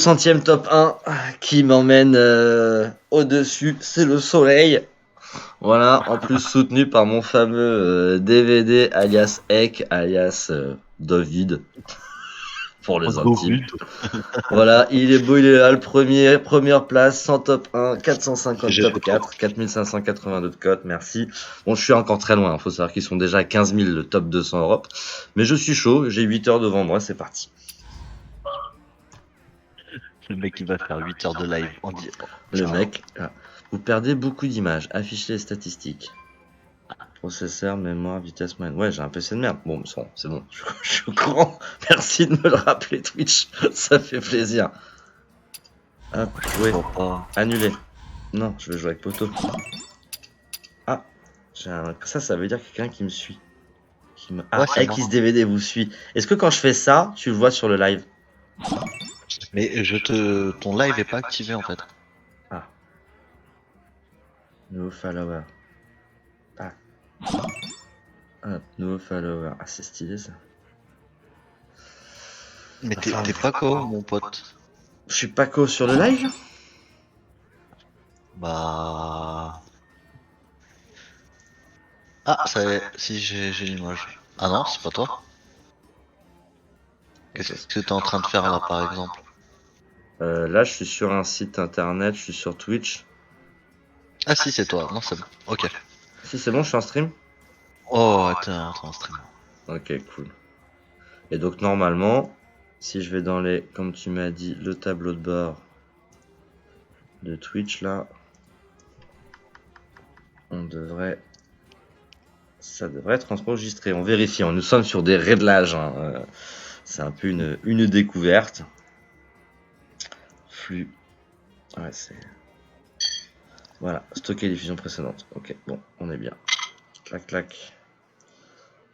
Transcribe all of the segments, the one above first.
centième top 1 qui m'emmène au-dessus, c'est le soleil. Voilà, en plus soutenu par mon fameux DVD alias Ek, alias David, pour les intimes. Voilà, il est beau, il est là, première place, 100 top 1, 450 top 4, 4582 de cote, merci. Bon, je suis encore très loin, faut savoir qu'ils sont déjà à 15 000 le top 200 Europe. Mais je suis chaud, j'ai 8 heures devant moi, c'est parti. Le mec qui va faire 8 heures de live. Le mec, vous perdez beaucoup d'images, affichez les statistiques. Processeur, mémoire, vitesse moyenne. Ouais, j'ai un PC de merde. Bon, c'est bon, je suis au courant. Merci de me le rappeler, Twitch. Ça fait plaisir. Hop, ouais. Annulé. Non, je vais jouer avec Poto. Ah, ça veut dire quelqu'un qui me suit. X DVD vous suit. Est-ce que quand je fais ça, tu le vois sur le live? Mais ton live est pas activé en fait. Ah. Nouveau follower. Ah. Hop, nouveau follower. Ah, c'est stylé ça. Mais t'es pas quoi, mon pote? Je suis Paco sur le live? Bah. Ah, ça y est, si j'ai l'image. Ah non, c'est pas toi. Qu'est-ce que t'es en train de faire là, par exemple? Là, je suis sur un site internet, je suis sur Twitch. Ah si, c'est toi. Non, c'est bon. Ok. Si, c'est bon, je suis en stream? Oh, t'es en stream. Ok, cool. Et donc, normalement, si je vais dans comme tu m'as dit, le tableau de bord de Twitch, là, ça devrait être enregistré. On vérifie, nous sommes sur des réglages. Hein. C'est un peu une découverte. Flux. Ouais, c'est... Voilà, stocker les fusions précédentes. Ok, bon, on est bien. Clac, clac.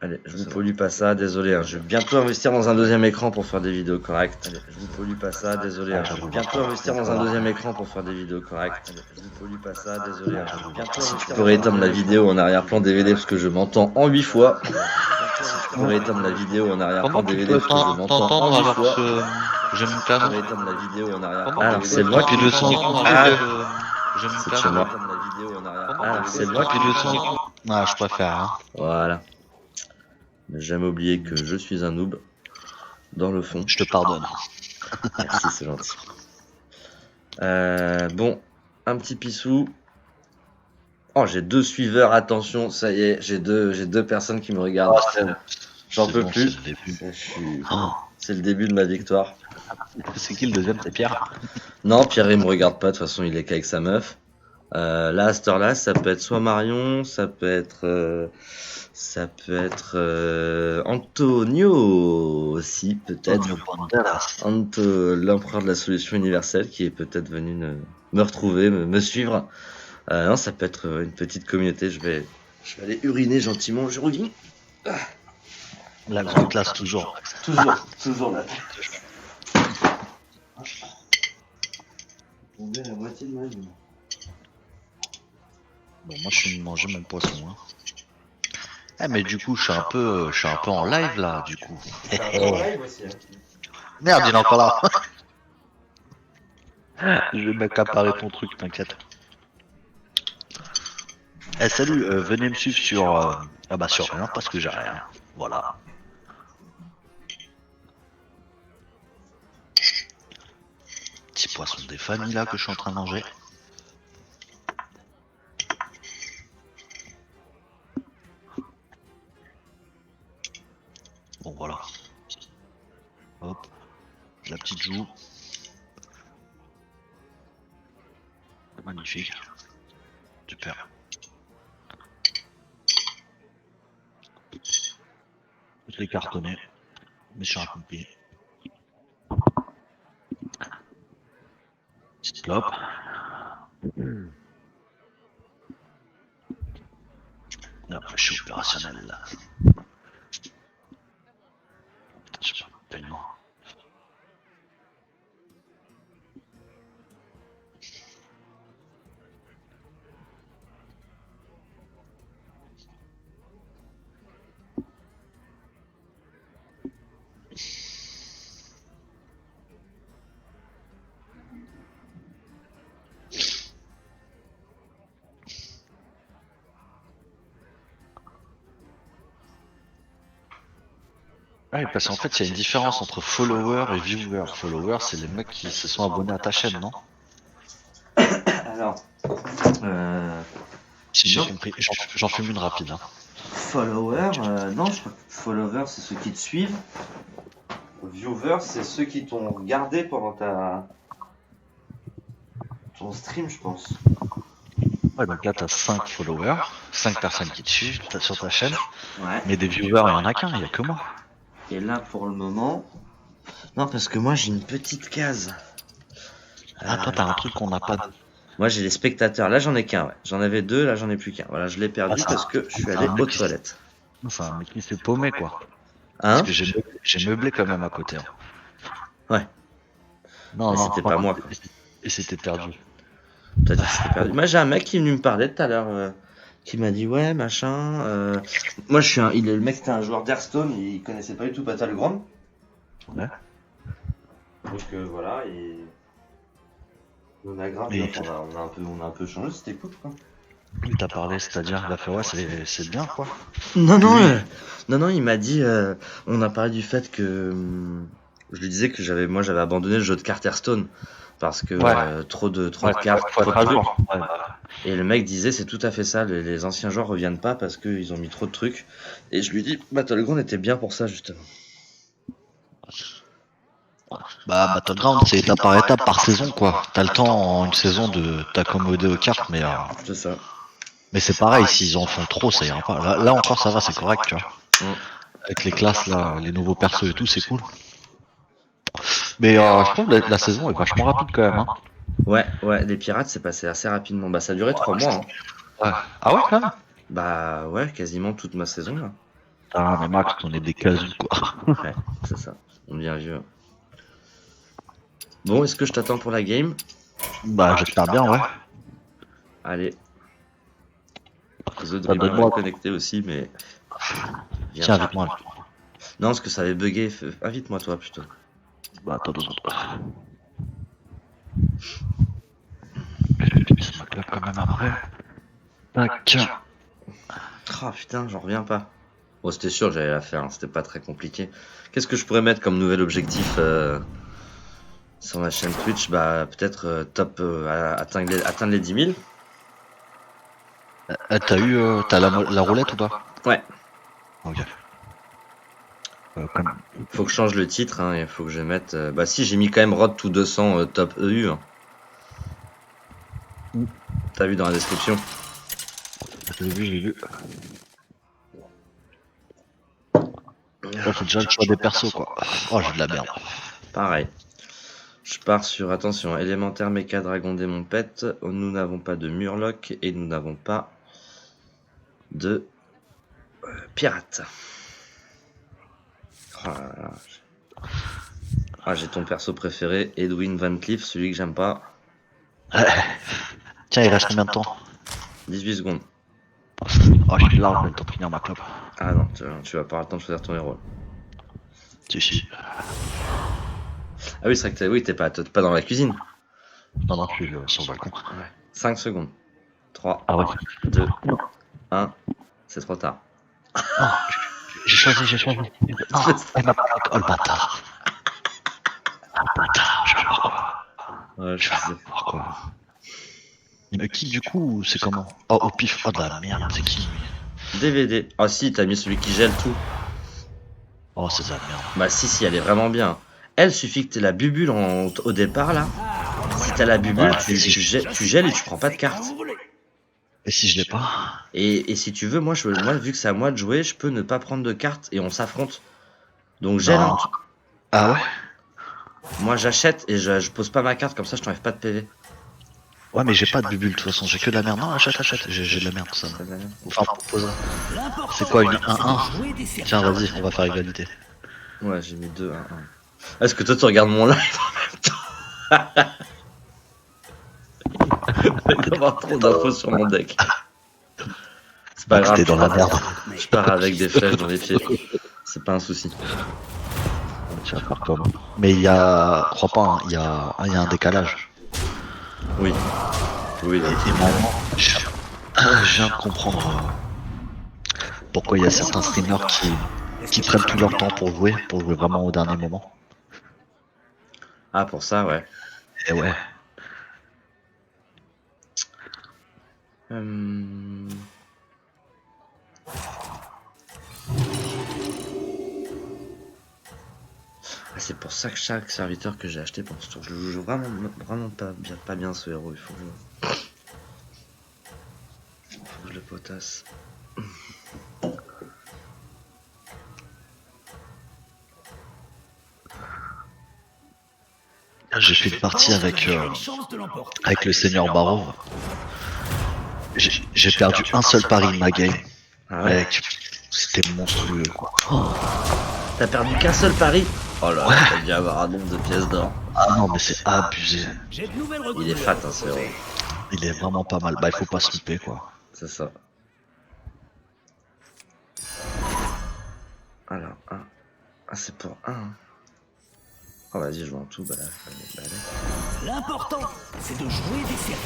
Allez, je vous pollue pas ça, désolé, hein, je vais bientôt investir dans un deuxième écran pour faire des vidéos correctes. Allez, je vous pollue pas ça, désolé, hein, je vais bientôt investir dans un deuxième écran pour faire des vidéos correctes. Allez, je vous pollue pas ça, désolé, hein, je vais bientôt investir. Si tu pourrais éteindre la vidéo en arrière-plan DVD parce que je m'entends en 8 fois. Si tu pourrais éteindre la vidéo en arrière-plan DVD parce que je m'entends en 8 fois. Je me Tu calme. pourrais éteindre la vidéo en arrière-plan. Alors, c'est moi Puis qui le son. c'est chez moi. Alors, c'est moi qui le son. Ah, je préfère. Hein. Voilà. Ne jamais oublier que je suis un noob. Dans le fond. Je te pardonne. Merci, c'est gentil. Bon, un petit pissou. Oh, j'ai 2 suiveurs, attention, ça y est, j'ai deux personnes qui me regardent. J'en peux plus. C'est le début de ma victoire. C'est qui le deuxième? C'est Pierre? Non, Pierre, il me regarde pas, de toute façon, il est qu'avec sa meuf. Là, à cette heure-là, ça peut être soit Marion, ça peut être Antonio aussi, peut-être. L'empereur de la solution universelle qui est peut-être venu me retrouver, me suivre. Non, ça peut être une petite communauté. Je vais aller uriner gentiment. Je reviens. La grande classe, toujours. Toujours là. Tomber la moitié de ma vie. Bon, moi, je suis manger mon poisson. Hein. Eh, mais du coup, je suis un peu en live là, du coup. Merde, il est encore là. Je vais m'accaparer ton truc, t'inquiète. Eh, salut, venez me suivre sur... sur rien, parce que j'ai rien. Voilà. Petit poisson des familles là que je suis en train de manger. Bon, voilà. Hop. La petite joue. Magnifique. Super. Je l'ai cartonné. Mission accomplie. Petite clope. Non, je suis opérationnel là. Putain, je sais pas, tellement. Ouais, parce qu'en fait, il y a une différence entre follower et viewer. Follower, c'est les mecs qui se sont abonnés à ta chaîne, non? Alors, euh, Si j'ai non, compris. J'en fume une rapide, hein. follower, non, je crois que follower c'est ceux qui te suivent. Viewer, c'est ceux qui t'ont regardé pendant ton stream, je pense. Ouais, donc là, t'as 5 followers, 5 personnes qui te suivent sur ta chaîne, Ouais. mais des viewers, il y en a qu'un, il y a que moi. Et là, pour le moment, non, parce que moi j'ai une petite case. Ah, toi, t'as un truc qu'on n'a pas. Moi j'ai les spectateurs. Là j'en ai qu'un, ouais. J'en avais deux, là j'en ai plus qu'un. Voilà, je l'ai Ah, perdu parce que je suis c'est allé un aux mec qui toilettes. c'est un mec qui s'est paumé, quoi. Parce Hein? que j'ai meublé quand même à côté, hein. Ouais. Non, Mais non, c'était pas moi, quoi. et c'était perdu. T'as dit que c'était perdu. Moi j'ai un mec qui est venu me parler tout à l'heure, qui m'a dit ouais machin. Moi je suis le mec c'était un joueur d'Hearthstone, il connaissait pas du tout Battleground. Ouais. Donc voilà, et on a grave, Et on a un peu changé, c'était cool quoi. il t'a parlé, c'est-à-dire, il a fait, ouais, c'est bien, quoi. Non, non, Lui, non, non, il m'a dit, on a parlé du fait que, je lui disais que moi j'avais abandonné le jeu de cartes Hearthstone parce que ouais, trop de ouais, cartes, faut trop être de à trucs. jour. Ouais, bah, Et le mec disait c'est tout à fait ça, les anciens joueurs reviennent pas parce qu'ils ont mis trop de trucs. Et je lui dis Battleground était bien pour ça justement. Battleground, c'est étape par étape, par saison, quoi. T'as le temps en une saison de t'accommoder aux cartes, C'est ça. mais c'est pareil, s'ils en font trop, ça ira pas. Là encore, ça va, c'est correct, tu vois. Mm. Avec les classes, là, les nouveaux persos et tout, c'est cool. Mais je trouve que la saison est vachement rapide quand même, hein. Ouais, ouais, les pirates c'est passé assez rapidement. Bah ça a duré 3 mois. Hein. Ouais. Ah ouais, quand même. Bah ouais, quasiment toute ma saison là. Ah, mais Max, on est des casus, quoi. Ouais, c'est ça. On devient vieux. Bon, est-ce que je t'attends pour la game? Bah, j'espère bien, ouais. Allez. The Bah, Dreamer donne-moi. est connecté aussi, mais. Viens. Tiens, invite-moi. Non, parce que ça avait bugué. Invite-moi toi plutôt. Bah, attends 2 secondes. Je vais utiliser ma clap quand même après. Tac. Ah putain, j'en reviens pas. Bon, c'était sûr que j'allais la faire, hein, c'était pas très compliqué. Qu'est-ce que je pourrais mettre comme nouvel objectif sur ma chaîne Twitch? Bah, peut-être atteindre les 10 000. T'as la roulette ou pas? Ouais. Ok. Quand même. Faut que je change le titre, hein, il faut que je mette. Bah, si, j'ai mis quand même Road to 200 top EU. Hein. T'as vu dans la description? J'ai vu. Faut déjà le choix des persos, quoi. Oh, j'ai de la merde. Pareil. Je pars sur, attention, élémentaire, méca, dragon, démon, pet. Nous n'avons pas de murloc et nous n'avons pas de pirate. Oh là là. Ah, j'ai ton perso préféré, Edwin Van Cleef, celui que j'aime pas. Tiens, il reste combien de temps? 18 secondes. Oh, je suis large, je vais le temps de finir ma clope. Ah non, tu vas pas avoir le temps de choisir ton héros. Si. Ah oui, c'est vrai que t'es pas dans la cuisine. Non, je suis sur le balcon. 5 secondes. 3, Ah ouais. 2, 1. C'est trop tard. Oh, j'ai choisi. Non, elle m'a pas. Oh, le bâtard. Je vais voir quoi. Ouais, Je vais voir quoi. Qui, du coup, c'est comment? Oh, au pif. Oh, de la merde, c'est qui lui? DVD. Ah si, t'as mis celui qui gèle tout. Oh, c'est de la merde. Bah si, elle est vraiment bien. Elle, suffit que t'aies la bubule au départ là. Si t'as la bubule, Ouais, tu gèles et tu prends pas de carte. Et si je l'ai pas? Et si tu veux, moi, vu que c'est à moi de jouer, je peux ne pas prendre de carte et on s'affronte. Donc gèle. Non. Ah ouais? Moi j'achète et je pose pas ma carte, comme ça je t'enlève pas de PV. Ouais, mais j'ai pas de bubule de toute façon, j'ai que de la merde. Non, achète. J'ai de la merde, ça. Enfin, propose. C'est quoi une 1-1? Tiens, vas-y, on va faire égalité. Ouais, j'ai mis 2 1 1. Est-ce que toi tu regardes mon live en même temps? Il va y avoir trop d'infos sur mon deck. C'est pas grave, T'es dans la merde. je pars avec des flèches dans les pieds. C'est pas un souci. Tu vas faire comme. Mais il y a. Crois pas, hein, il y a un décalage. Oui. Oui, Et maintenant, je viens de comprendre pourquoi il y a certains streamers qui prennent tout leur temps pour jouer vraiment au dernier moment. Ah, pour ça, ouais. Et ouais. Ah, c'est pour ça que chaque serviteur que j'ai acheté pour ce tour, je joue vraiment pas bien ce héros. Il faut que je le potasse. J'ai fait une partie avec le Seigneur Barrow. J'ai perdu un seul pari de ma game. Ah ouais. C'était monstrueux, quoi. T'as perdu qu'un seul pari? Oh là là, Ouais. t'as dû avoir un nombre de pièces d'or. Ah non, mais c'est abusé. Il est fat, hein, ce héros. Il est vraiment pas mal. Bah, il faut pas se louper, quoi. C'est ça. Alors, un. Ah, c'est pour un. Oh, vas-y, je joue en tout. Bah, allez. L'important, c'est de jouer des séries.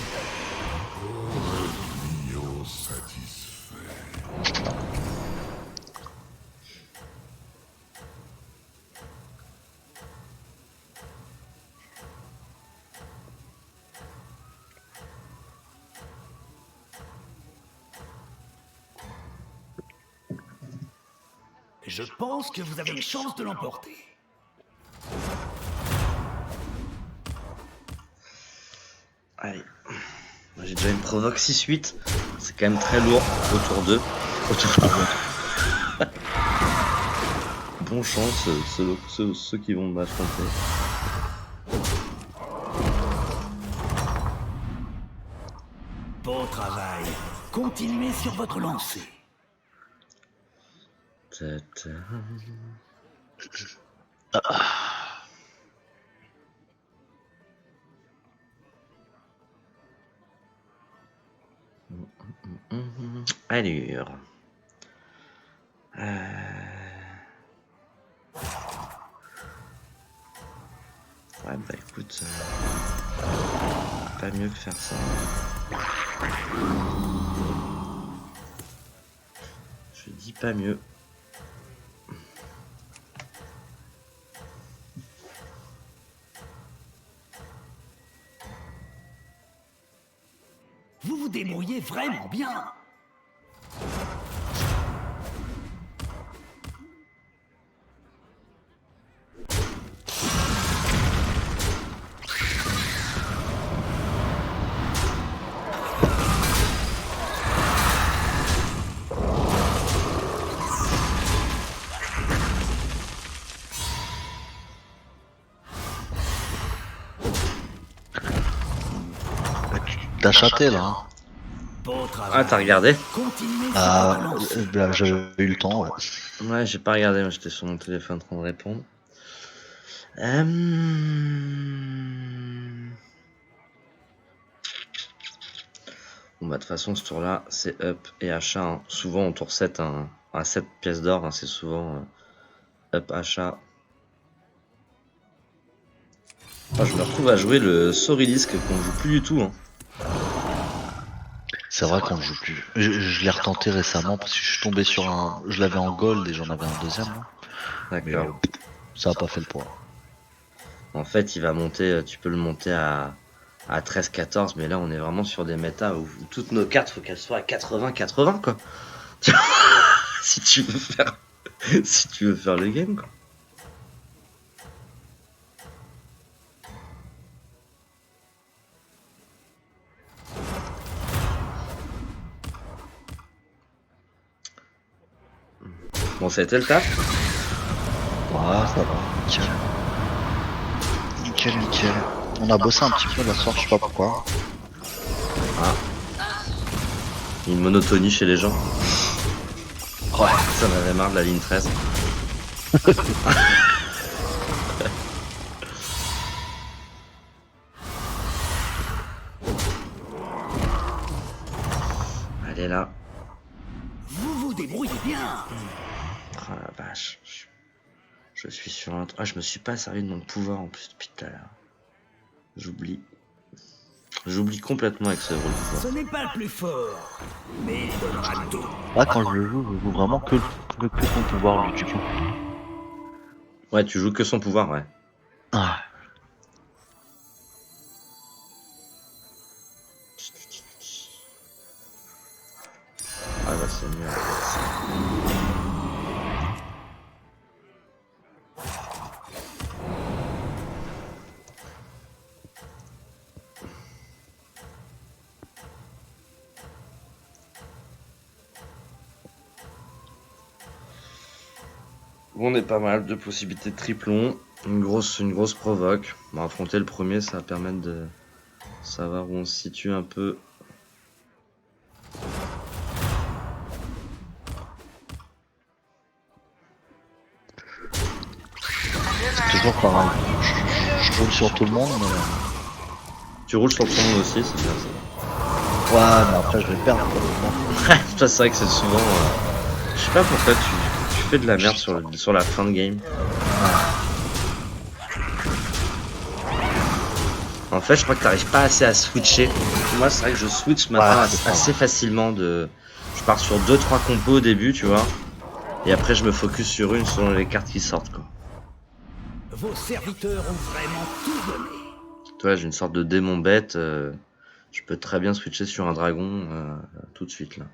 Je pense que vous avez une chance de l'emporter. Allez. J'ai déjà une provoque 6-8. C'est quand même très lourd. Autour 2. Bon chance, ceux qui vont m'affronter. Bon travail. Continuez sur votre lancée. Allure. Ouais, bah écoute, pas mieux que faire ça. Je dis pas mieux. Vous vous débrouillez vraiment bien. T'as chaté, là, hein. Bon travail. Ah, t'as regardé? Continuez sur Ah, votre lancée. bah, j'avais eu le temps, ouais. Ouais, j'ai pas regardé, moi j'étais sur mon téléphone en train de répondre. Bon bah de toute façon ce tour là c'est up et achat. Hein. Souvent au tour 7, hein, à 7 pièces d'or, hein, c'est souvent up achat. Oh, je me retrouve à jouer le Sorilisk qu'on joue plus du tout. Hein. C'est vrai qu'on le joue plus. Je l'ai retenté récemment parce que je suis tombé sur un. Je l'avais en gold et j'en avais un deuxième, là. Mais D'accord. ça a pas fait le poids. En fait il va monter, tu peux le monter à 13-14, mais là on est vraiment sur des méta où toutes nos cartes faut qu'elles soient à 80-80 quoi. si tu veux faire si tu veux faire le game quoi. Bon ça a été le taf. Ouais, ça va, nickel. Nickel. On a bossé un petit peu la soir, je sais pas pourquoi. Une monotonie chez les gens. Ouais. Ça m'avait marre de la ligne 13. Allez là. Vous vous débrouillez bien. Oh la vache. Je suis sur un... Ah, je me suis pas servi de mon pouvoir en plus depuis tout à l'heure. J'oublie. J'oublie complètement avec ce rôle pouvoir. Ce n'est pas le plus fort, mais il donnera tout. Là, quand je joue vraiment que son pouvoir, lui, du coup. Ouais, tu joues que son pouvoir, ouais. Ah. Ah bah c'est mieux. Bon, on est pas mal de possibilités de triplon. Une grosse provoque. Bon, affronter le premier, ça va permettre de savoir où on se situe un peu. C'est toujours pareil. Je roule sur tout le monde, mais... Tu roules sur le monde aussi, c'est bien ça. Ouais, mais après, je vais perdre. Toi, c'est vrai que c'est souvent. Je sais pas pourquoi tu fais de la merde sur la fin de game. En fait, je crois que t'arrives pas assez à switcher. Moi, c'est vrai que je switch maintenant assez facilement. Je pars sur 2-3 compos au début, tu vois. Et après, je me focus sur une selon les cartes qui sortent, quoi. Vos serviteurs ont vraiment tout donné. Toi, j'ai une sorte de démon bête. Je peux très bien switcher sur un dragon tout de suite, là.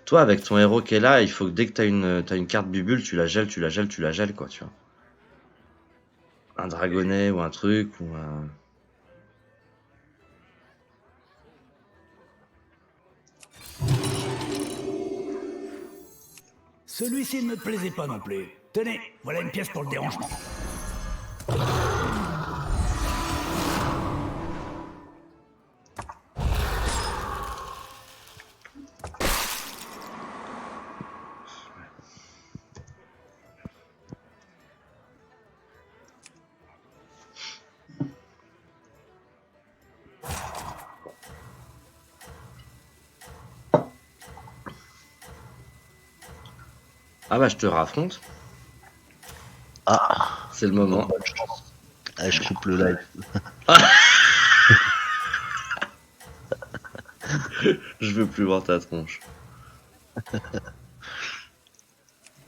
Toi, avec ton héros qui est là, il faut que dès que t'as une carte bubule, tu la gèles, quoi, tu vois. Un dragonnet ou un truc, ou un... Celui-ci ne me plaisait pas non plus. Tenez, voilà une pièce pour le dérangement. Ah bah, je te raffronte. Ah, C'est le moment. bonne chance. Ah, je coupe le live. Je veux plus voir ta tronche.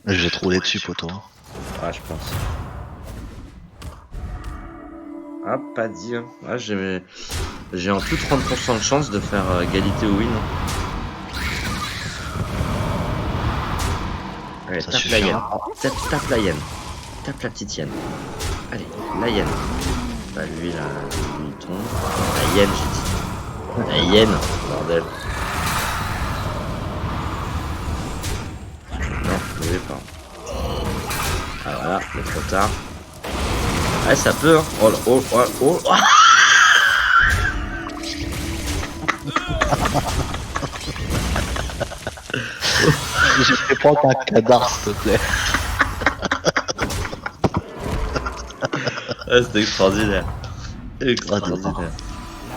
Je vais te rouler dessus, poteau. Ah, je pense. Ah, pas dit. Hein. Ah, j'ai en tout 30% de chance de faire égalité au win. Allez, Ça tape la hyène. Tape la hyène. Tape la petite hyène. Allez, la hyène. Bah, lui, là, lui, il tombe. La hyène, j'ai dit. La hyène, bordel. Non, je vais pas. Ah, voilà, c'est trop tard. Ouais, ça peut, hein. Oh, là, oh, oh, oh, oh. Je fais pas un cadavre, s'il te plaît. Ah, c'était extraordinaire. Extraordinaire. La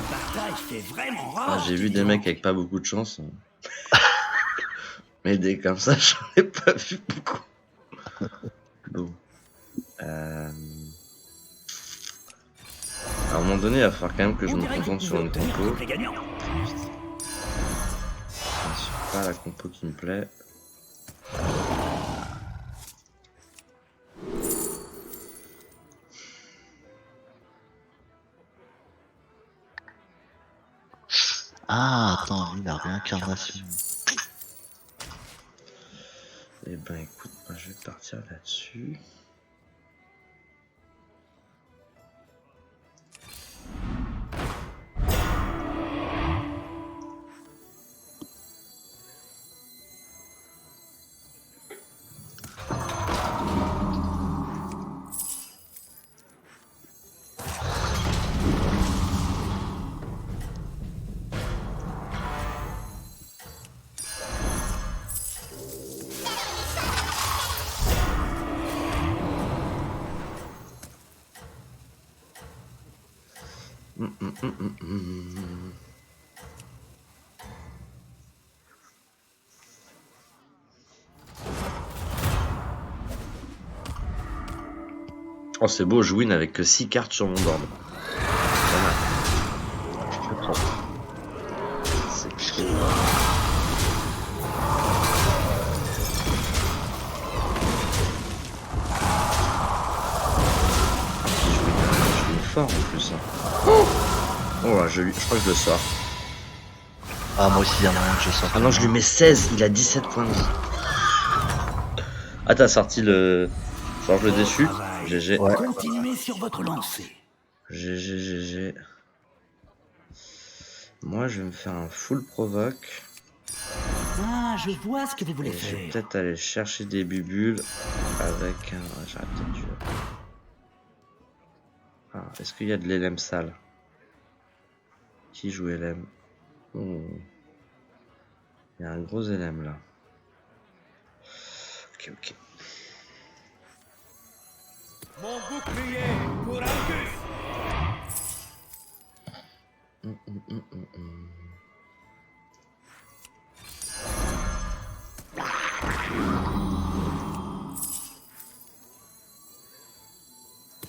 bataille fait vraiment rare. Ah, j'ai vu des mecs avec pas beaucoup de chance. Mais des comme ça, j'en ai pas vu beaucoup. Bon. À un moment donné, il va falloir quand même que je me concentre sur une compo. Les gagnants. C'est pas la compo qui me plaît. Ah, attends, lui, la réincarnation. Eh ben écoute, moi je vais partir là-dessus. Oh c'est beau, je win avec que 6 cartes sur mon board. Pas mal. Je te prends. Oh là, je crois que je le sors. Ah, moi aussi, il y a moyen que je sorte. Ah non, je lui mets 16, il a 17 points de vie. Ah, t'as sorti le... Change le déchu. GG. Ouais. Continuez sur votre lancée. GG, GG. Moi, je vais me faire un full provoque. Ah, je vois ce que vous voulez Et je vais faire. peut-être aller chercher des bubules avec un... Ah, j'aurais peut-être dû... Ah, est-ce qu'il y a de l'élème sale? Qui joue élème? Oh. Il y a un gros élème là. Ok, ok. Mon bouclier pour Argus.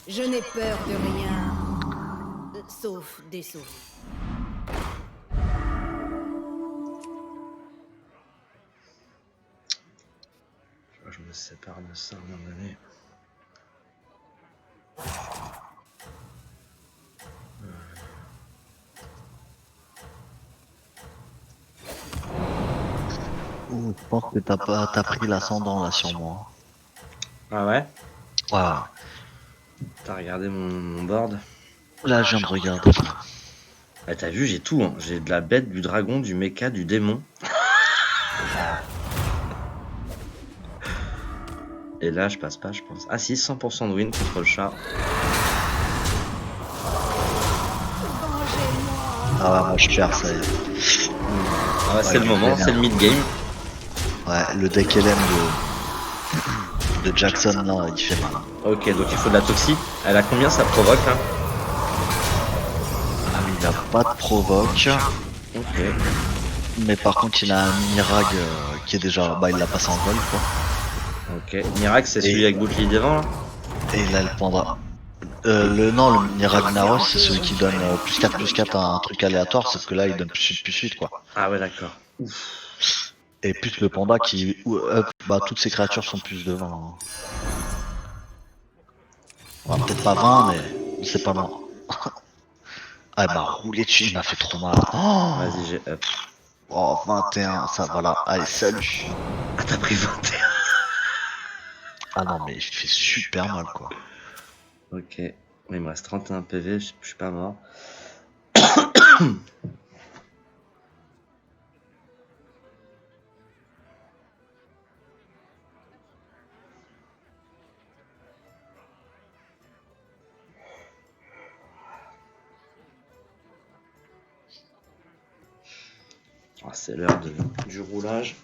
Je n'ai peur de rien, sauf des souris. Je me sépare de ça à un moment donné. Ouh, je pense que t'as pris l'ascendant là sur moi. Ah ouais? Waouh. T'as regardé mon board? Là, je viens de regarder. Ah, t'as vu, j'ai tout. Hein. J'ai de la bête, du dragon, du mecha, du démon. Et là, je passe pas, je pense. Ah si, 100% de win contre le chat. Ah ouais, moi je perds ça. y est. Ah ouais, c'est le moment, c'est le mid-game. Ouais, le deck LM de Jackson là, il fait mal. Ok, donc il faut de la toxie. Elle a combien ça provoque hein? Ah, il a pas de provoque, Ok. mais par contre il a un Mirag qui est déjà, bah il l'a passé en gold quoi. Ok. Miracle, c'est celui avec bouclier devant là? Et il a le panda. Non, le Mirag Naros c'est celui qui donne +4/+4 à un truc aléatoire, sauf que là il donne +8/+8 quoi. Ah ouais, d'accord. Et plus le panda qui, bah toutes ces créatures sont plus de 20. Hein. Ouais, peut-être pas 20, mais c'est pas loin. Ah, elle m'a roulé dessus, il m'a fait trop mal. Oh, Vas-y, j'ai up. oh 21, ça voilà. Allez, salut. Ah, t'as pris 21. Ah non, mais il fait super mal quoi. Ok. Il me reste 31 PV, je suis pas mort. Ah, c'est l'heure du roulage.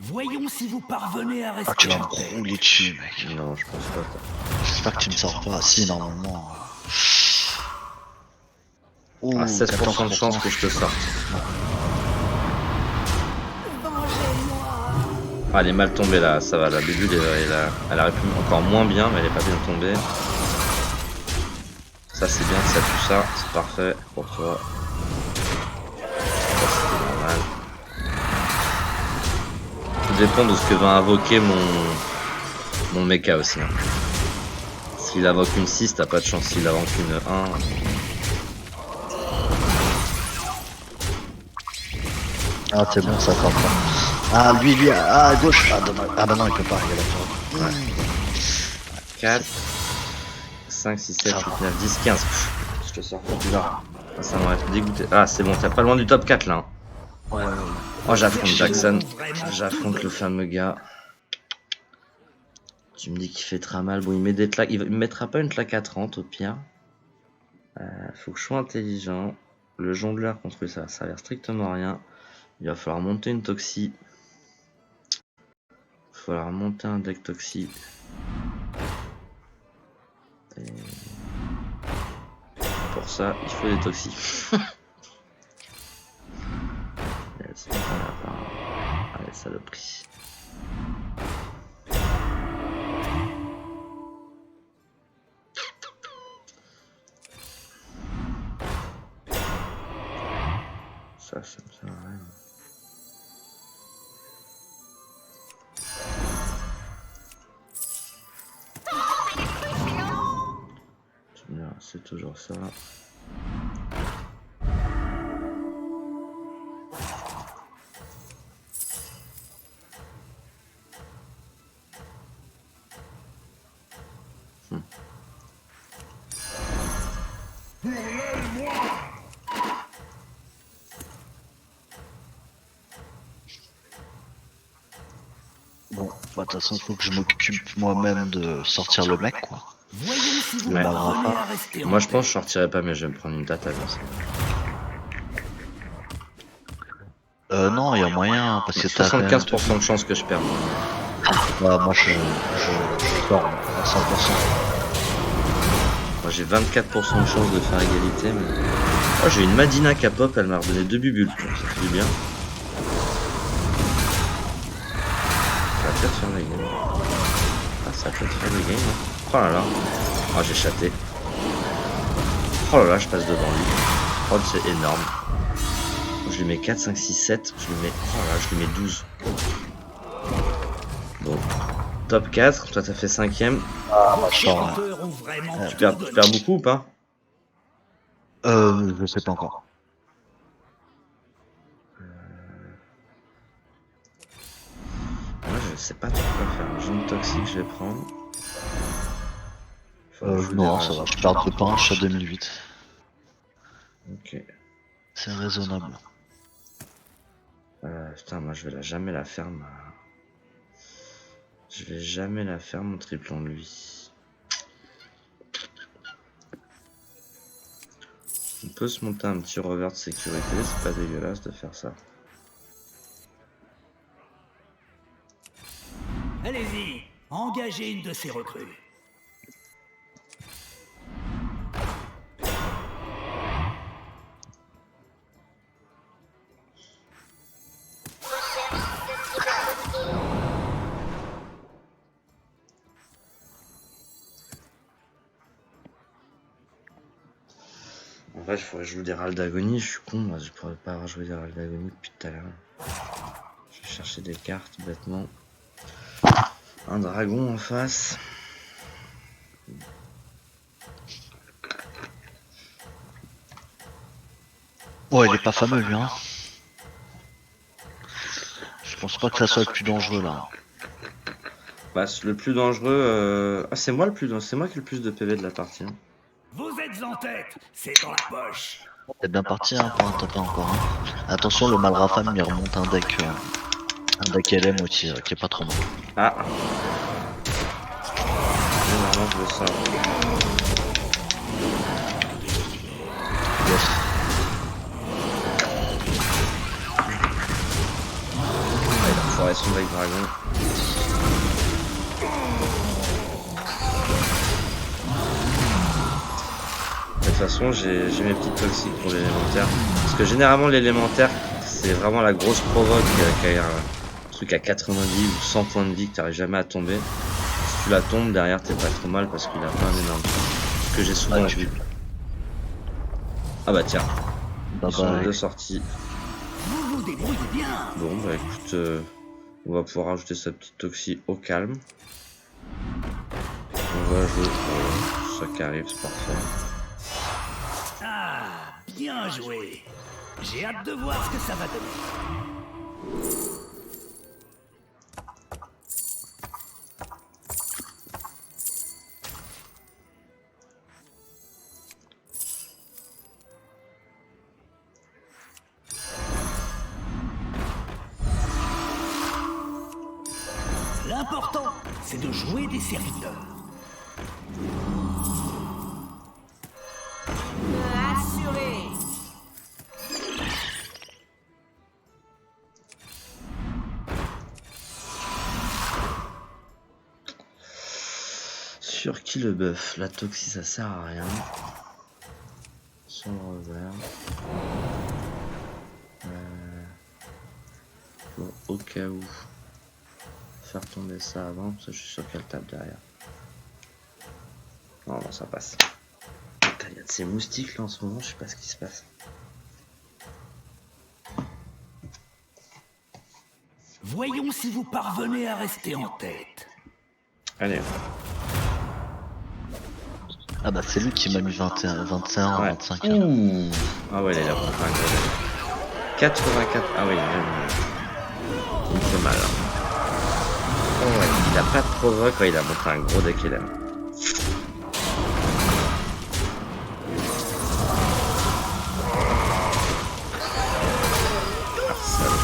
Voyons si vous parvenez à Ah, rester. tu vas me rouler dessus, mec. Non, je pense pas. J'espère que tu me sors pas. Si, normalement. Ouh, Ah, 16% de chance que je te sorte. Ah, elle est mal tombée là, ça va, la bébule elle aurait pu encore moins bien, mais elle est pas bien tombée. Ça c'est bien que ça tue ça, c'est parfait pour toi. Ça c'était normal. Tout dépend de ce que va invoquer mon mecha aussi. Hein. S'il invoque une 6, t'as pas de chance, s'il invoque une 1. Ah, c'est bon, ça sort pas. Ah, lui, à gauche. Ah, dommage. Ah, bah non, il peut pas, il est là. 4, 5, 6, 7, 8, 9, 10, 15. Pff, je te sors pas là. Ah, ça m'aurait dégoûté. Ah, c'est bon, t'es pas loin du top 4 là. Hein. Ouais. Oh, j'affronte Jackson. J'affronte le fameux gars. Tu me dis qu'il fait très mal. Bon, il met des claques. Il me mettra pas une claque à 30 au pire. Faut que je sois intelligent. le jongleur contre lui, ça va servir strictement à rien. Il va falloir monter une toxie. Il va falloir monter un deck toxie. Et... pour ça, il faut des toxies. Allez, saloperie. Ça me sert à rien. C'est toujours ça. Bon, bah, de toute façon, il faut que je m'occupe moi-même de sortir le mec, quoi. Voyons si vous Ouais. parvenez à rester en Moi, je paix. pense que je sortirai pas, mais je vais me prendre une tata comme ça. Non, il y a moyen, parce que t'as quand même... 75% de chance que je perde. Ouais, moi, je sors à 100%. Moi, j'ai 24% de chance de faire égalité, mais... oh, j'ai une Madina qui a pop, elle m'a redonné 2 bubules. Donc, ça fait du bien. Ça va peut-être faire le game. Ah, ça va peut-être faire le game. Hein. Oh là là. Oh, j'ai chaté. Oh là là, je passe devant lui. Oh, c'est énorme. Je lui mets 4, 5, 6, 7. Je lui mets... oh là, je lui mets 12. Bon. Top 4. Toi, t'as fait 5ème. Vos je sors, serviteurs ont vraiment Tu tout perds donné. beaucoup ou pas? Je sais pas encore. Moi, je sais pas trop quoi faire. Jaune toxique, je vais prendre. Faut que je joue Non, des ça va, rages. je perds de punch à 2008. Ok. C'est raisonnable. Putain, moi, je vais jamais la faire, je vais jamais la faire, mon triplon de lui. On peut se monter un petit rover de sécurité, c'est pas dégueulasse de faire ça. Allez-y, engagez une de ces recrues. En vrai, il faudrait jouer des râles d'agonie, je suis con, moi, je pourrais pas avoir joué des râles d'agonie depuis tout à l'heure. Je vais chercher des cartes, bêtement. Un dragon en face. Ouais, il est pas fameux, lui, hein. Je pense pas que ça soit le plus dangereux, là. Bah, le plus dangereux... ah, c'est moi le plus dangereux, c'est moi qui ai le plus de PV de la partie. Hein. Vous êtes en tête, c'est dans la poche. C'est bien parti, hein, pour un top 1 encore. Hein. Attention, le Malrafam, il remonte un deck LM qui est pas trop mal. Ah. Normalement, je le sors. Yes. Ouais, il a foiré son deck dragon. De toute façon, j'ai mes petites toxiques pour l'élémentaire. Parce que généralement, l'élémentaire, c'est vraiment la grosse provoque qui a un truc à 90 ou 100 points de vie que t'arrives jamais à tomber. Si tu la tombes, derrière, t'es pas trop mal parce qu'il a pas un énorme truc. Ce que j'ai souvent vu. Ah bah tiens, ils sont les deux sortis. Vous vous débrouillez bien. Bon, bah écoute, on va pouvoir rajouter sa petite toxie au calme. On va jouer ça qui arrive, c'est parfait. Ah, bien joué. J'ai hâte de voir ce que ça va donner. L'important, c'est de jouer des serviteurs. Assuré. Sur qui le buff? La toxie ça sert à rien. Sur le revers. Bon, au cas où. Faire tomber ça avant, parce que je suis sûr qu'elle tape derrière. Non, non, ça passe. Putain, il y a de ces moustiques là en ce moment, je sais pas ce qui se passe. Voyons si vous parvenez à rester en tête. Allez. Ah bah c'est lui qui m'a mis 21, 21, Ouais. 25. Ouh. Ah ouais, il est là pour faire un gros dégât. 84. Ah oui, il me fait mal. Hein. Oh ouais, il a pas de provoque, ouais, il a montré un gros deck il aime. Ah, salaud.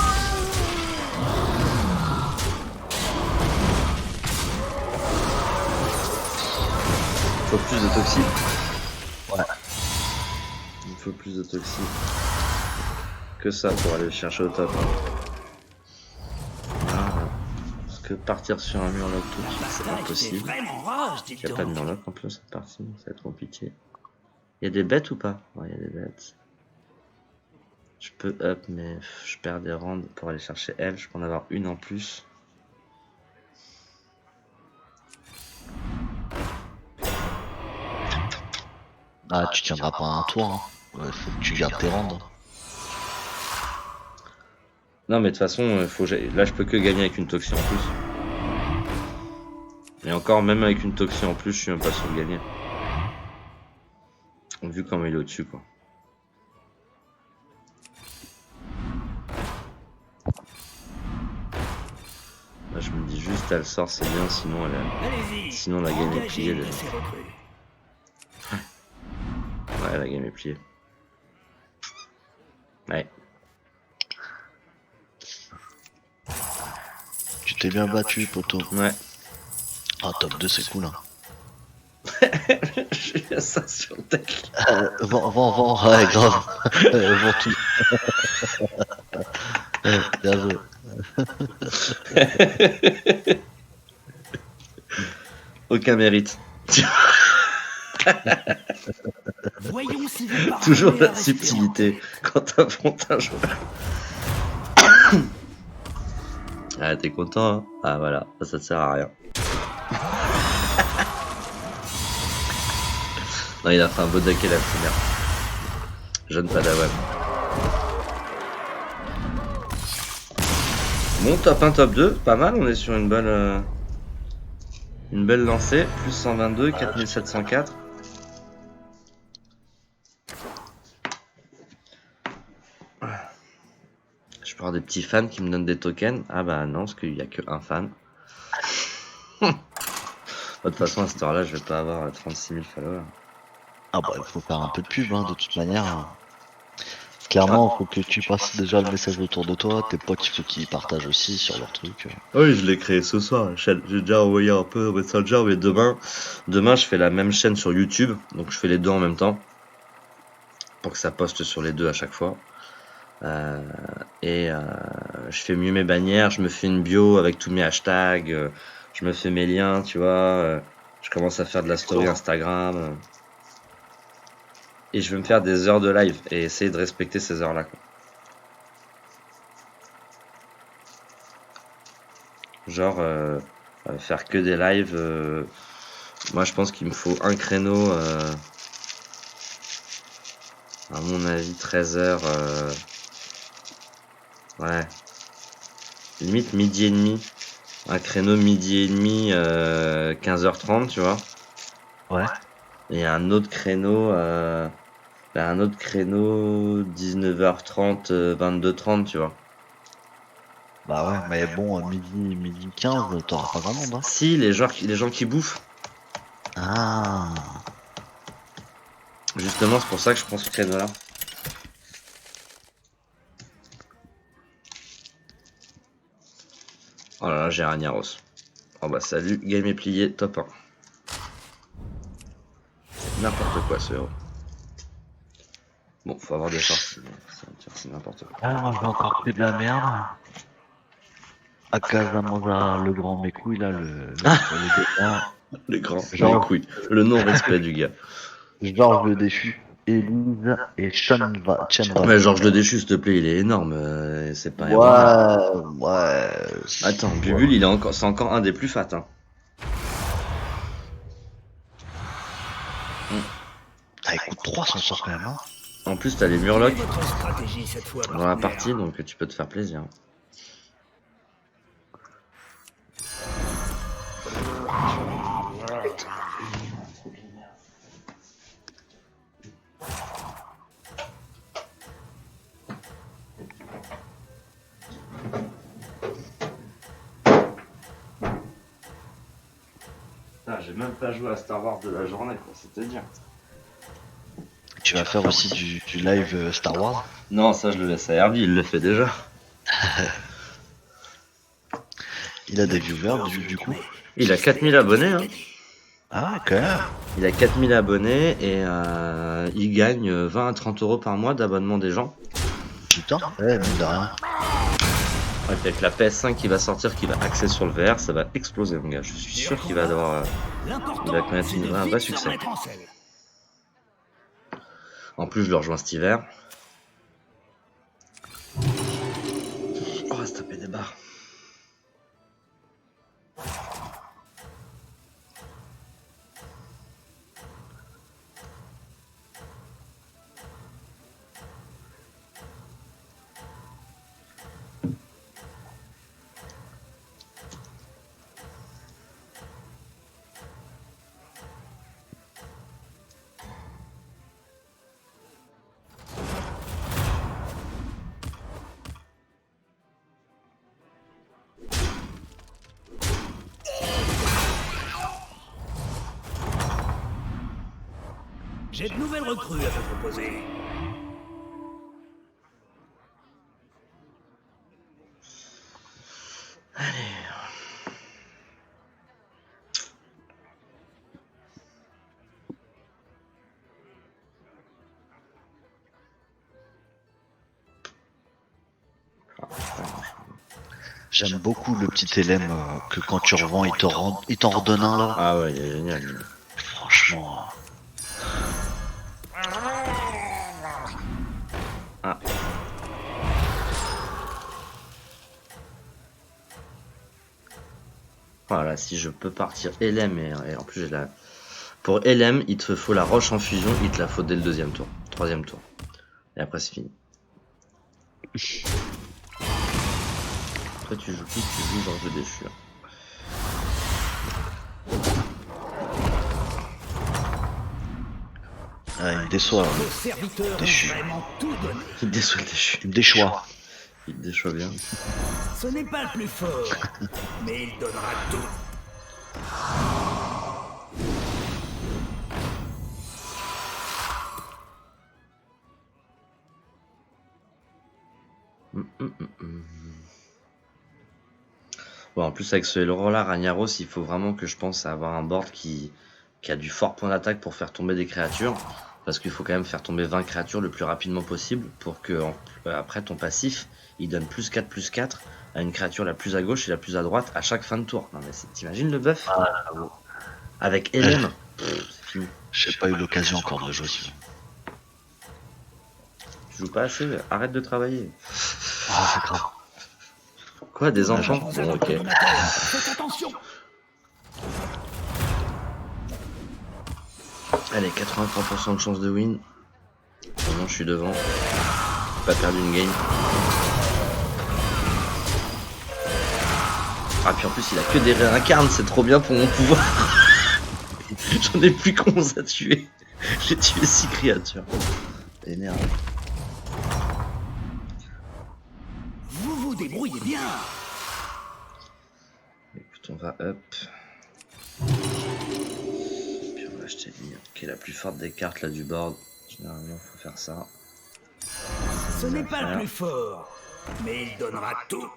Faut plus de toxi. Ouais. Il me faut plus de toxi. Que ça pour aller le chercher au top. Hein. Ah, parce que partir sur un murloc tout de suite, c'est pas Bataille fait possible. vraiment rage, Il dites n'y a pas de donc. murloc en plus cette partie, ça va être compliqué. Il y a des bêtes ou pas? Ouais, il y a des bêtes. Je peux up, mais je perds des rounds pour aller chercher elle. Je peux en avoir une en plus. Ah, tu tiendras pas un tour. Hein. Ouais, faut que tu gardes tes rounds. Non, mais de toute façon, là je peux que gagner avec une toxie en plus. Et encore, même avec une toxie en plus, je suis même pas sûr de gagner. Vu comment il est au-dessus, quoi. Là, je me dis juste, elle sort, c'est bien, sinon elle est... Allez-y. Sinon la game est Engagez pliée une de déjà. ces recrues. Ouais, la game est pliée. Ouais. Tu t'es bien battu, poteau. Ouais. Ah, top 2, c'est cool. Hein. J'ai fait ça sur le deck. Vends, ouais, grave. Vends tout. Bien joué. Aucun mérite. Voyons si vous parvenez Toujours à la rester en subtilité tête. quand t'affrontes un joueur. Ah, t'es content, hein? Ah, voilà, ça te sert à rien. Non, il a fait un beau deck et la première. Jeune padawan. Bon, top 1, top 2, pas mal, on est sur une belle lancée. Plus 122, 4704. Je peux avoir des petits fans qui me donnent des tokens. Ah bah non, parce qu'il n'y a que un fan. De toute façon, à cette heure-là, je vais pas avoir 36 000 followers. Ah bah, il faut faire un peu de pub, hein, de toute manière. Clairement, il faut que tu passes déjà le message autour de toi. Tes potes, il faut qu'ils partagent aussi sur leur truc. Oui, je l'ai créé ce soir. J'ai déjà envoyé un peu au Messenger, mais demain, je fais la même chaîne sur YouTube. Donc je fais les deux en même temps. Pour que ça poste sur les deux à chaque fois. Je fais mieux mes bannières. Je me fais une bio avec tous mes hashtags. Je me fais mes liens, tu vois. Je commence à faire de la story Instagram. Et je vais me faire des heures de live et essayer de respecter ces heures-là, quoi. Genre, faire que des lives. Moi, je pense qu'il me faut un créneau. À mon avis, 13 heures. Ouais. Limite midi et demi. Un créneau midi et demi, 15h30, tu vois. Ouais. Et un autre créneau. Un autre créneau 19h30, 22h30, tu vois. Bah ouais, mais bon, midi 15, t'auras pas grand monde. Hein. Si, les gens qui bouffent. Ah. Justement, c'est pour ça que je prends ce créneau-là. Oh là là, j'ai Ragnaros. Oh bah salut, game est plié, top 1. N'importe quoi ce héros. Bon, faut avoir des chances. C'est n'importe quoi. Ah, moi j'ai encore fait de la merde. Akaza Manda, le grand mes couilles là, le L'écran, Genre- les couilles. Le non-respect du gars. Georges le déchu, Élise et Chenva. Mais Georges le Déchu, s'il te plaît, il est énorme. C'est pas un héros. Ouais. Attends, Bubule, c'est encore un des plus fat. Hein. Ah, écoute, 3 son sort quand même. Hein. En plus, t'as les Quelle est Murlocs votre stratégie cette fois, dans la partenaire? partie, donc tu peux te faire plaisir. J'ai même pas joué à Star Wars de la journée, quoi, c'est-à-dire. Tu vas faire aussi du live Star Wars. Non, ça je le laisse à Herbie, il le fait déjà. Il a des viewers du coup. Il a 4000 abonnés, hein. Ah, quand même. Il a 4000 abonnés et il gagne 20 à 30 euros par mois d'abonnement des gens. Putain, ouais, mine de rien. Ouais, puis avec la PS5 qui va sortir, qui va axer sur le VR, ça va exploser, mon gars. Je suis sûr qu'il va avoir. Il va connaître un vrai succès. En plus, je le rejoins cet hiver. On va se taper des barres. J'ai de nouvelles recrues à te proposer. J'aime beaucoup le petit LM que quand tu revends, il t'en redonne un là. Ah ouais, il est génial. lui. Franchement. Ah. Voilà, si je peux partir LM et en plus j'ai la. Pour LM, il te faut la roche en fusion, il te la faut dès le deuxième tour, troisième tour. Et après c'est fini. Toi tu joues qui? Tu joues Georges le Déchu. Ah, il me déçoit. Vos serviteurs Déchu. ont vraiment tout donné. Il te déçoit le Déchu. Il me déchoit. Il te déçoit bien. Ce n'est pas le plus fort, mais il donnera tout. Bon, en plus avec ce héros là, Ragnaros, il faut vraiment que je pense à avoir un board qui a du fort point d'attaque pour faire tomber des créatures. Parce qu'il faut quand même faire tomber 20 créatures le plus rapidement possible pour que après ton passif, il donne +4/+4 à une créature la plus à gauche et la plus à droite à chaque fin de tour. Non mais t'imagines le buff avec LM, c'est fini. J'ai pas eu l'occasion encore de jouer dessus. Tu joues pas assez, arrête de travailler. Ah, c'est grave. Quoi, des enfants? Vous Bon, allez ok. Faites attention. Allez, 83% de chance de win. Maintenant, je suis devant. J'ai pas perdu une game. Ah, puis en plus, il a que des réincarnes, c'est trop bien pour mon pouvoir. J'en ai plus qu'11 à tuer. J'ai tué 6 créatures. Énervé. Vous vous débrouillez bien. Écoute, on va up. Puis on va acheter l'île, qui est la plus forte des cartes là du board. Généralement, faut faire ça. Ce n'est pas le plus fort, mais il donnera tout.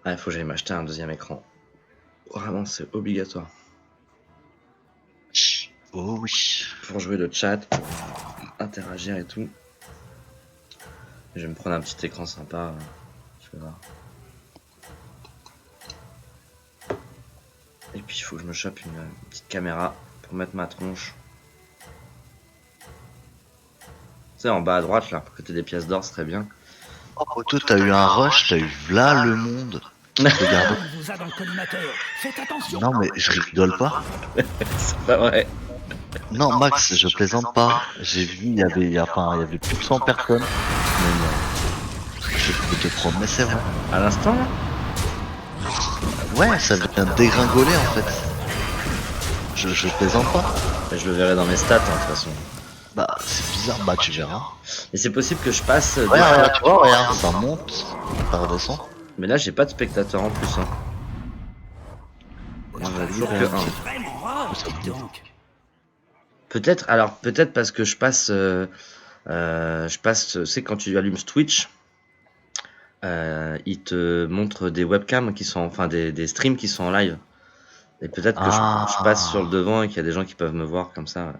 Ah, il faut que j'aille m'acheter un deuxième écran. Vraiment, c'est obligatoire. Oh oui. Pour jouer le chat, pour interagir et tout. Je vais me prendre un petit écran sympa. Je vais voir. Et puis il faut que je me chope une petite caméra pour mettre ma tronche. Tu sais, en bas à droite, là, côté des pièces d'or, c'est très bien. Oh, toi, t'as eu un rush, t'as eu là le monde. Regarde. On vous a dans le collimateur. Faites attention. Non, mais je rigole pas. C'est pas vrai. Non, Max, je plaisante pas. J'ai vu, il y avait plus de 100 personnes. Mais non. Je te promets, c'est vrai. À l'instant, là. Ouais, ça vient de dégringoler en fait. Je plaisante pas. Bah, je le verrai dans mes stats, hein, de toute façon. Bah, c'est bizarre, bah tu verras. Et c'est possible que je passe. Ouais, regarde, tu vois, regarde, ça monte, ça redescend. Mais là, j'ai pas de spectateurs en plus. Hein. On a toujours que un. Vraiment rare, dites donc. Peut-être, alors peut-être parce que je passe, c'est quand tu allumes Twitch, il te montre des webcams qui sont, enfin des streams qui sont en live. Et peut-être que je passe sur le devant et qu'il y a des gens qui peuvent me voir comme ça. Ouais.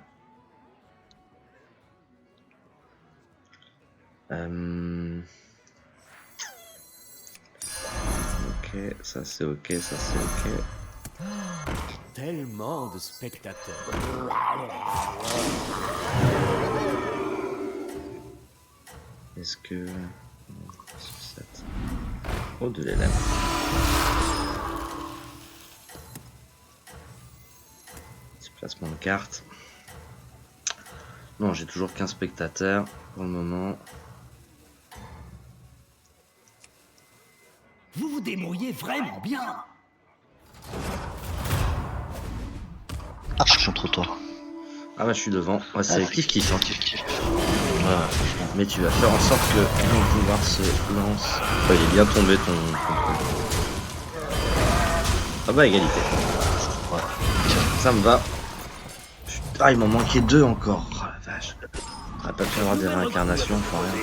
Ok, ça c'est ok, ça c'est ok. Tellement de spectateurs. Est-ce que... Oh, de l'élan. Petit placement de carte. Non, j'ai toujours qu'un spectateur pour le moment. Vous vous débrouillez vraiment bien. Ah, je suis contre toi. Ah bah je suis devant. Ouais, c'est kiff. Hein. Kiff. Mais tu vas faire en sorte que mon pouvoir se lance. Oh, il est bien tombé ton truc. Ah bah égalité. Ouais. Ça me va. Putain, il m'en manquait 2 encore. Oh la vache. On va pas pu avoir des réincarnations pour rien.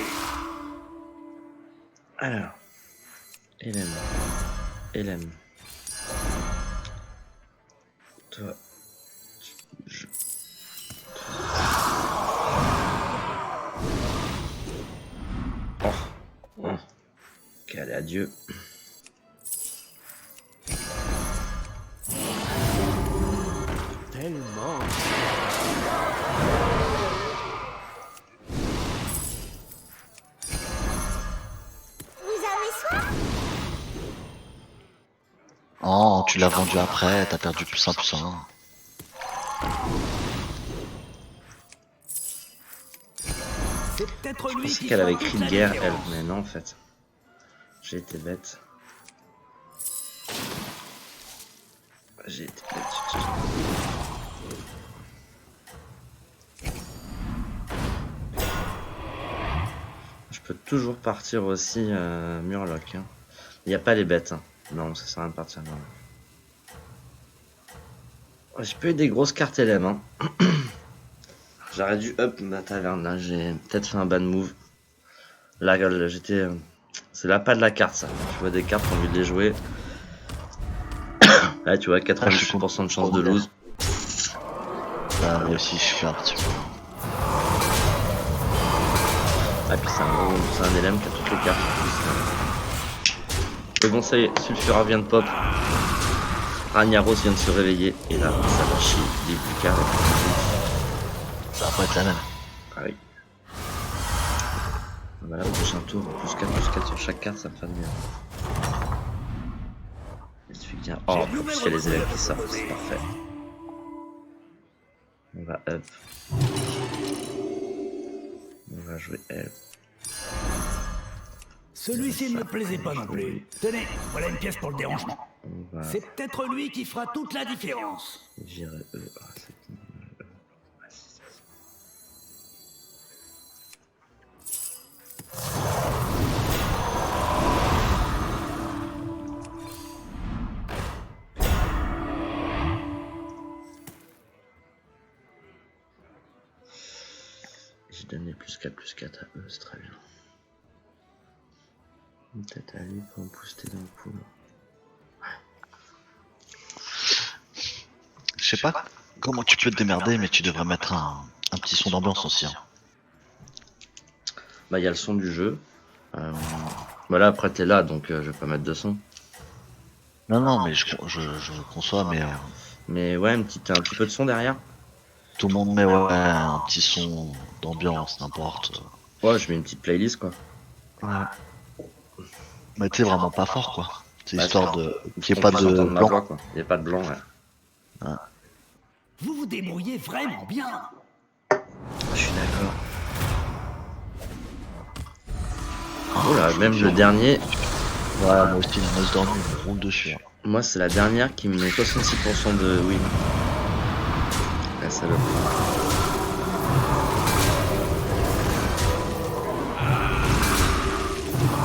Alors. LM. Toi. Oh. Ok, allez, adieu. Tellement. Oh, tu l'as vendu après, t'as perdu plus 1 plus 1. C'est peut-être Je lui pensais qui qu'elle avait fera écrit toute la de guerre, elle. différence. Mais non, en fait. J'ai été bête. Je peux toujours partir aussi Murloc. Hein. Il n'y a pas les bêtes. Hein. Non, ça sert à rien de partir Murloc. Oh, j'ai pas eu des grosses cartes LM. Hein. J'aurais dû up ma taverne là. J'ai peut-être fait un bad move. Là, j'étais. C'est là pas de la carte ça. Je vois des cartes, j'ai envie de les jouer. Là, tu vois, 98% de chance de lose. Ah, moi aussi, je suis un petit peu. Ah, puis c'est un LM qui a toutes les cartes. Mais bon, ça y est, Sulfura vient de pop. Ragnaros vient de se réveiller. Et là, ça va chier. Des Lucas. Ça va pas être la même. Ah oui. Bah là, au prochain tour, +4 sur chaque carte, ça me fera de bien. Il suffit qu'il y a... Oh, en plus, il y a les élèves qui sortent, c'est parfait. On va up. On va jouer L. Celui-ci ne me plaisait pas non plus. Tenez, voilà une pièce pour le dérangement. On va C'est peut-être lui qui fera toute la différence. virer E. Ah, c'est... Ah, si, ça, c'est- J'ai donné +4 à eux, c'est très bien. Peut-être à lui pour me booster d'un coup. Je sais pas comment tu peux te démerder, mais tu devrais mettre un petit son d'ambiance aussi. Hein. Bah, il y a le son du jeu. Voilà, après t'es là, donc je vais pas mettre de son. Non, mais je conçois, mais Mais ouais, un petit peu de son derrière. tout le monde met ouais, un petit son d'ambiance, n'importe. Ouais, je mets une petite playlist, quoi. Ouais. Mais tu sais, vraiment pas fort, quoi. C'est Bah, histoire de qu'il n'y ait qu'on pas puisse de entendre ma blanc. voix, quoi. Il y a pas de blanc, ouais. Vous vous débrouillez vraiment bien. Je suis d'accord. Oh là, même le dernier, Ouais, moi aussi, la noce dormue, il me roule dessus. Hein. moi c'est la dernière qui me met 66% de win. La salope.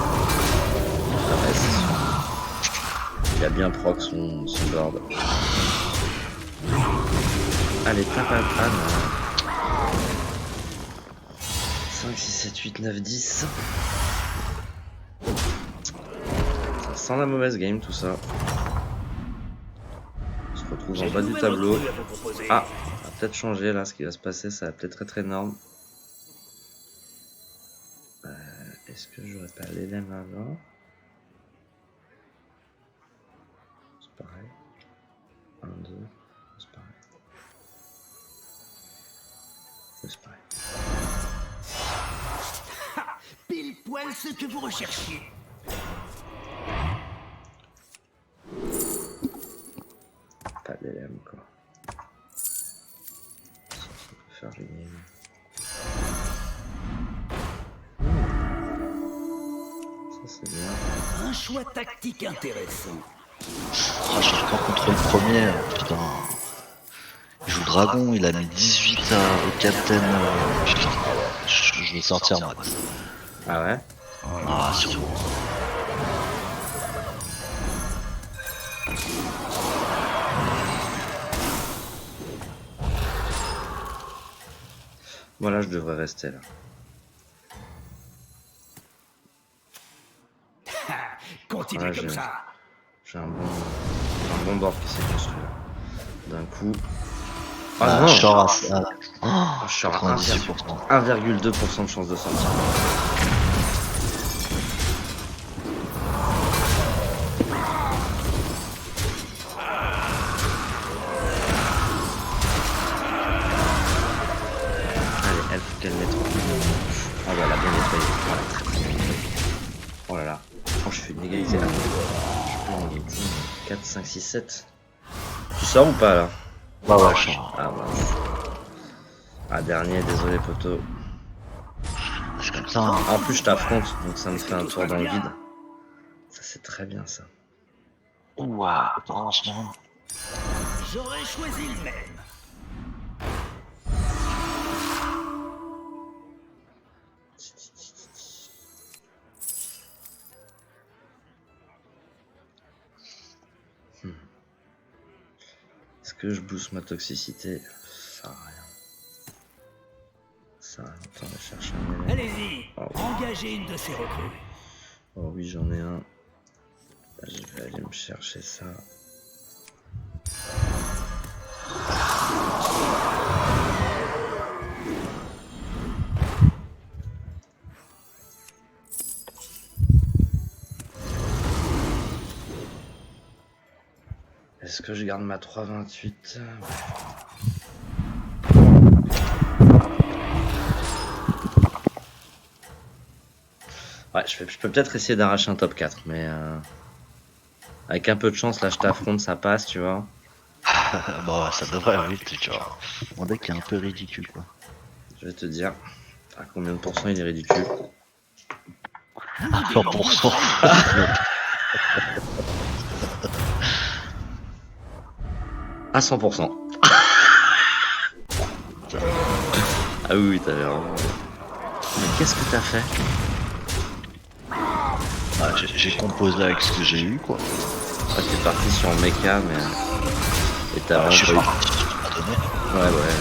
Ah ouais, c'est sûr. Il a bien proc son board. Allez, tape à panne. 5, 6, 7, 8, 9, 10. Ça sent la mauvaise game tout ça. On se retrouve en bas du tableau. Ah, ça va peut-être changer là, ce qui va se passer, ça va peut-être être énorme. Est-ce que j'aurais pas l'élève avant? C'est pareil. 1, 2, c'est pareil. C'est pareil. Pile poil ce que vous recherchiez. Pas d'élève quoi. Ça peut faire gagner. Ça c'est bien. Un choix tactique intéressant. Ah, je reprends contre le premier, putain. Il joue dragon, il a mis 18 au captain. Putain, je vais sortir moi. Ah ouais? Ah, sûrement. Voilà, je devrais rester là. Continuez Ouais, comme j'ai- ça. J'ai un bon board qui s'est construit là. D'un coup. Ah, non! je sors à ça. Je suis à 98%. 1,2% de chance de sortir. Allez, elle faut qu'elle nettoie. Ah bah elle a bien nettoyé. Voilà, très très bien nettoyé. Oh là là. Oh, je fais une égalité là. Je peux en égalité. 4, 5, 6, 7. Tu sors ou pas là? Bah ouais, je sors. Ah mince. Ah dernier, désolé poteau. C'est comme ça. Hein. En plus je t'affronte, donc ça me fait un tour dans le vide. Ça c'est très bien ça. Ouah, franchement. J'aurais choisi le même. Est-ce que je booste ma toxicité? Ça sert à rien. Ça sert à rien. Attends, on va chercher un élément. Allez-y, Oh. engagez une de ces recrues. Oh oui, j'en ai un. Je vais aller me chercher ça. Est-ce que je garde ma 3,28? Ouais, je peux peut-être essayer d'arracher un top 4, mais avec un peu de chance, là je t'affronte, ça passe, tu vois. Bon, ça devrait arriver, tu vois. Mon deck est un peu ridicule, quoi. Je vais te dire à combien de pourcents il est ridicule. 100%. À 100%. Ah oui, oui, t'avais vraiment. Mais qu'est-ce que t'as fait? Ah, j'ai composé avec ce que j'ai eu, quoi. Ah, t'es parti sur le mecha, mais. Et t'as Je suis vraiment parti, pas donné. pas eu. Ouais, ouais.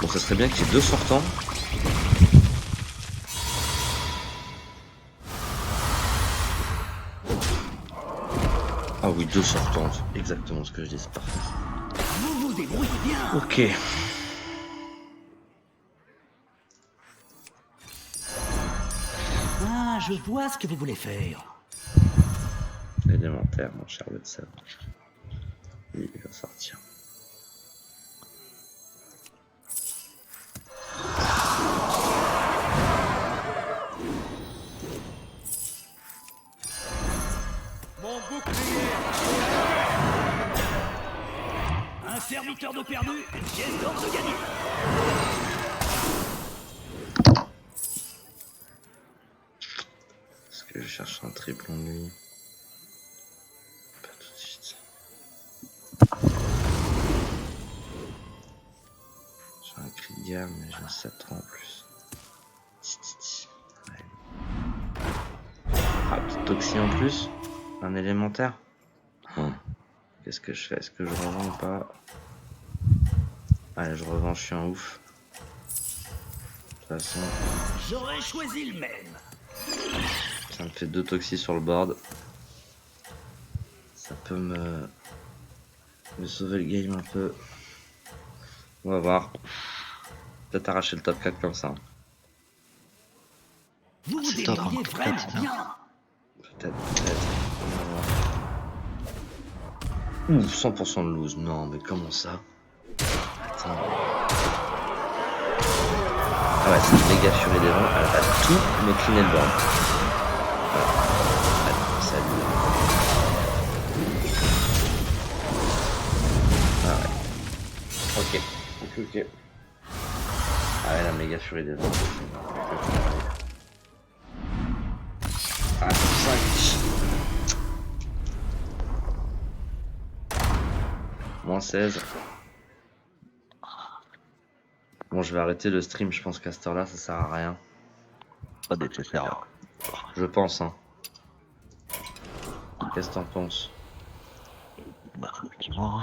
Bon, ça serait bien qu'il y ait deux sortants. Ah oui, deux sortants, c'est exactement ce que je dis, c'est parfait. Vous vous débrouillez bien. Ok. je vois ce que vous voulez faire. Élémentaire, mon cher Watson. Il va sortir. Mon bouclier. Un serviteur de perdu, une pièce d'or de gagné. Est-ce que je cherche un triple en lui? Pas tout de suite. J'ai un cri de guerre, mais j'ai 7 ans en plus. Ouais. Ah, petit toxie en plus. Un élémentaire. Qu'est-ce que je fais? Est-ce que je revends ou pas? Allez, je revends, je suis un ouf. De toute façon, J'aurais choisi le même. ça me fait 2 toxis sur le board. Ça peut me sauver le game un peu. On va voir. Peut-être arracher le top 4 comme ça. Vous vous C'est top, hein, débrouillez top vraiment 4, bien. Peut-être. On va voir. Ouh, 100% de lose. Non, mais comment ça? Attends. Ah ouais, c'est une méga furie des vents. Elle va tout me cleaner le board. Voilà. Allez, salut. Ah ouais. Ok. Ah ouais, la méga furie des vents. Ah, 5. Moins 16. Bon, je vais arrêter le stream, je pense qu'à cette heure-là, ça sert à rien. Pas nécessaire. Je pense, hein. Qu'est-ce que t'en penses? Bah, effectivement.